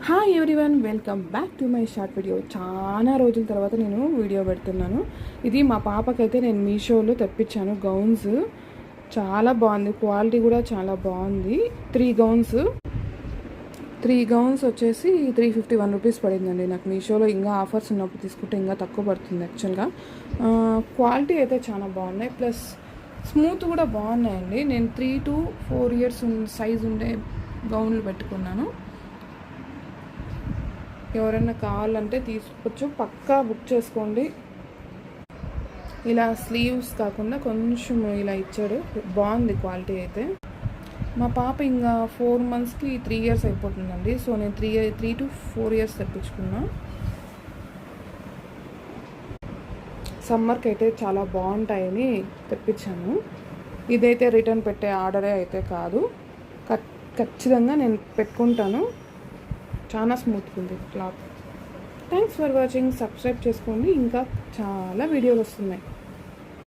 Hi everyone, welcome back to my short video. చాలా రోజుల తర్వాత నేను వీడియో పెడుతున్నాను. ఇది మా పాపకైతే నేను మీషోలో తెప్పించాను గౌన్స్. చాలా బాగుంది, క్వాలిటీ కూడా చాలా బాగుంది. త్రీ గౌన్స్ వచ్చేసి 351 రూపీస్ పడిందండి నాకు మీషోలో. ఇంకా ఆఫర్స్ ఉన్నప్పుడు తీసుకుంటే ఇంకా తక్కువ పడుతుంది యాక్చువల్గా. క్వాలిటీ అయితే చాలా బాగున్నాయి, ప్లస్ స్మూత్ కూడా బాగున్నాయండి. నేను 3 to 4 years సైజ్ ఉండే గౌన్లు పెట్టుకున్నాను. ఎవరైనా కావాలంటే తీసుకోవచ్చు, పక్కా బుక్ చేసుకోండి. ఇలా స్లీవ్స్ కాకుండా కొంచెం ఇలా ఇచ్చాడు, బాగుంది క్వాలిటీ అయితే. మా పాప ఇంకా 4 monthsకి 3 years అయిపోతుందండి. సో నేను 3 to 4 years తెప్పించుకున్నా. సమ్మర్కి అయితే చాలా బాగుంటాయని తెప్పించాను. ఇదైతే రిటర్న్ పెట్టే ఆర్డరే అయితే కాదు, ఖచ్చితంగా నేను పెట్టుకుంటాను. చాలా స్మూత్గా ఉంది cloth. Thanks for watching. Subscribe చేసుకోండి, ఇంకా చాలా వీడియోలు వస్తున్నాయి.